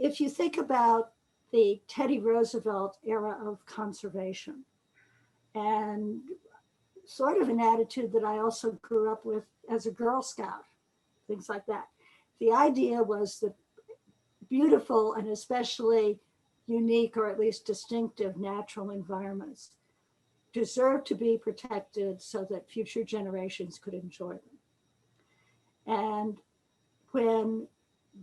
if you think about the Teddy Roosevelt era of conservation and sort of an attitude that I also grew up with as a Girl Scout, things like that. The idea was that beautiful and especially unique or at least distinctive natural environments deserve to be protected so that future generations could enjoy them. And when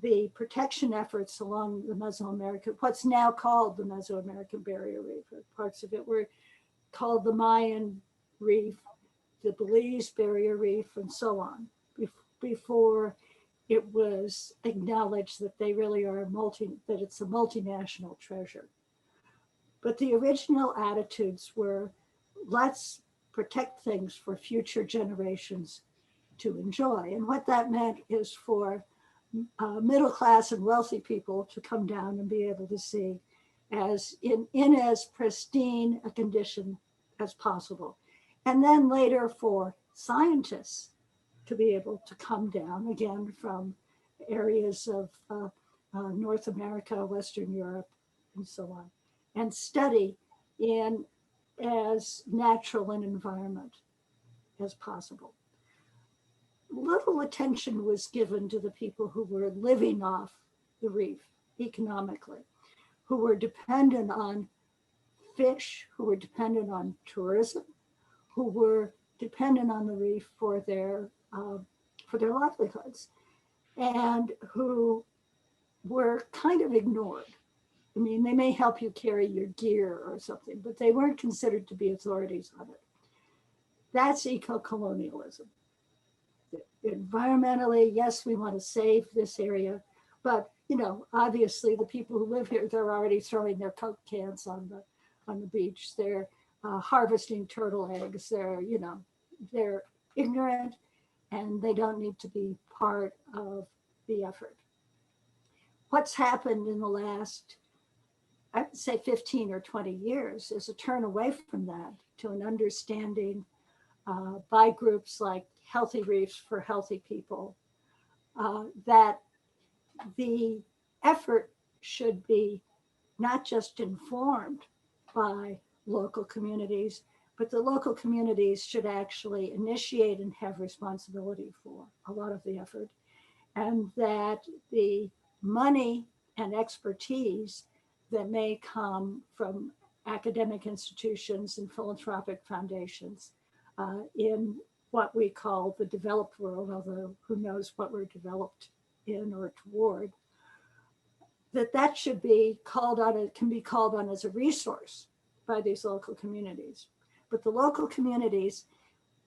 the protection efforts along the Mesoamerican, what's now called the Mesoamerican Barrier Reef, or parts of it were called the Mayan Reef, the Belize Barrier Reef, and so on, before it was acknowledged that they really are that it's a multinational treasure. But the original attitudes were, let's protect things for future generations to enjoy. And what that meant is for middle class and wealthy people to come down and be able to see as in as pristine a condition as possible. And then later for scientists to be able to come down again from areas of North America, Western Europe, and so on, and study in as natural an environment as possible. Little attention was given to the people who were living off the reef economically, who were dependent on fish, who were dependent on tourism, who were dependent on the reef for their livelihoods, and who were kind of ignored. I mean, they may help you carry your gear or something, but they weren't considered to be authorities on it. That's eco-colonialism. Environmentally, yes, we want to save this area, but obviously the people who live here, they're already throwing their Coke cans on the beach. They're harvesting turtle eggs. They're ignorant, and they don't need to be part of the effort. What's happened in the last, I would say 15 or 20 years is a turn away from that to an understanding by groups like Healthy Reefs for Healthy People that the effort should be not just informed by local communities, but the local communities should actually initiate and have responsibility for a lot of the effort, and that the money and expertise that may come from academic institutions and philanthropic foundations in what we call the developed world, although who knows what we're developed in or toward, that should be called on, it can be called on as a resource by these local communities. But the local communities,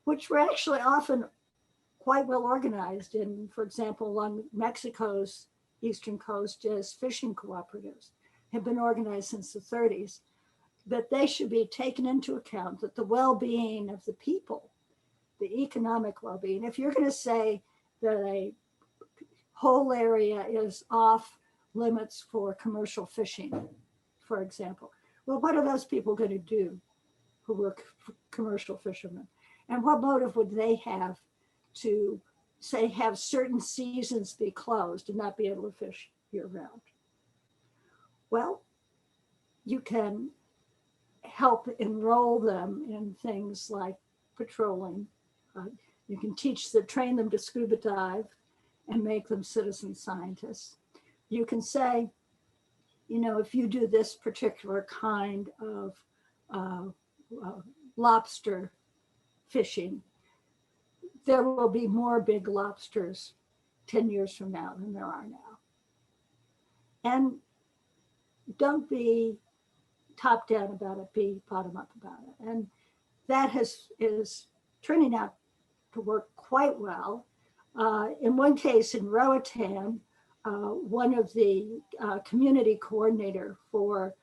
which were actually often quite well organized in, for example, along Mexico's eastern coast as fishing cooperatives, have been organized since the 30s, that they should be taken into account, that the well-being of the people, the economic well-being, if you're going to say that a whole area is off limits for commercial fishing, for example, well, what are those people going to do who were commercial fishermen? And what motive would they have to, say, have certain seasons be closed and not be able to fish year-round? Well, you can help enroll them in things like patrolling. You can train them to scuba dive and make them citizen scientists. You can say, if you do this particular kind of lobster fishing, there will be more big lobsters 10 years from now than there are now. And don't be top down about it, be bottom up about it. And that is turning out to work quite well. In one case in Roatan, one of the community coordinator for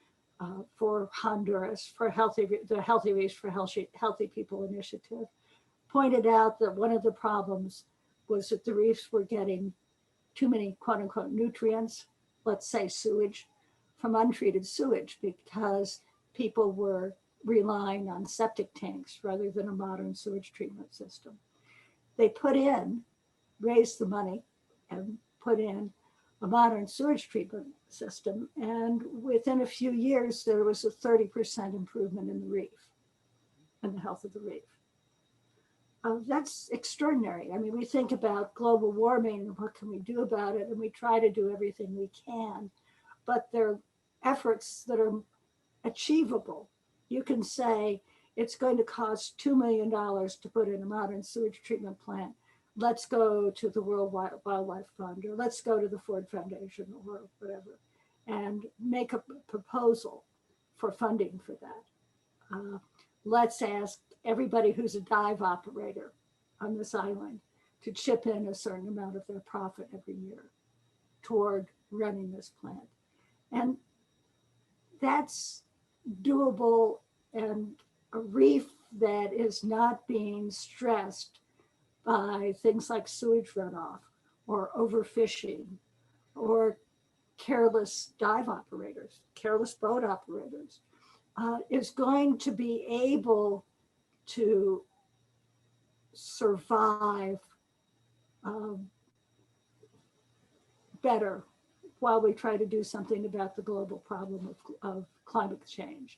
Honduras, for the Healthy Reefs for Healthy People initiative, pointed out that one of the problems was that the reefs were getting too many quote unquote nutrients, let's say sewage, from untreated sewage because people were relying on septic tanks rather than a modern sewage treatment system. They raised the money and put in a modern sewage treatment system. And within a few years, there was a 30% improvement in the reef and the health of the reef. That's extraordinary. I mean, we think about global warming and what can we do about it, and we try to do everything we can, but they're efforts that are achievable. You can say it's going to cost $2 million to put in a modern sewage treatment plant. Let's go to the World Wildlife Fund, or let's go to the Ford Foundation, or whatever, and make a proposal for funding for that. Let's ask everybody who's a dive operator on this island to chip in a certain amount of their profit every year toward running this plant. And that's doable, and a reef that is not being stressed by things like sewage runoff or overfishing or careless dive operators, careless boat operators, is going to be able to survive better while we try to do something about the global problem of climate change.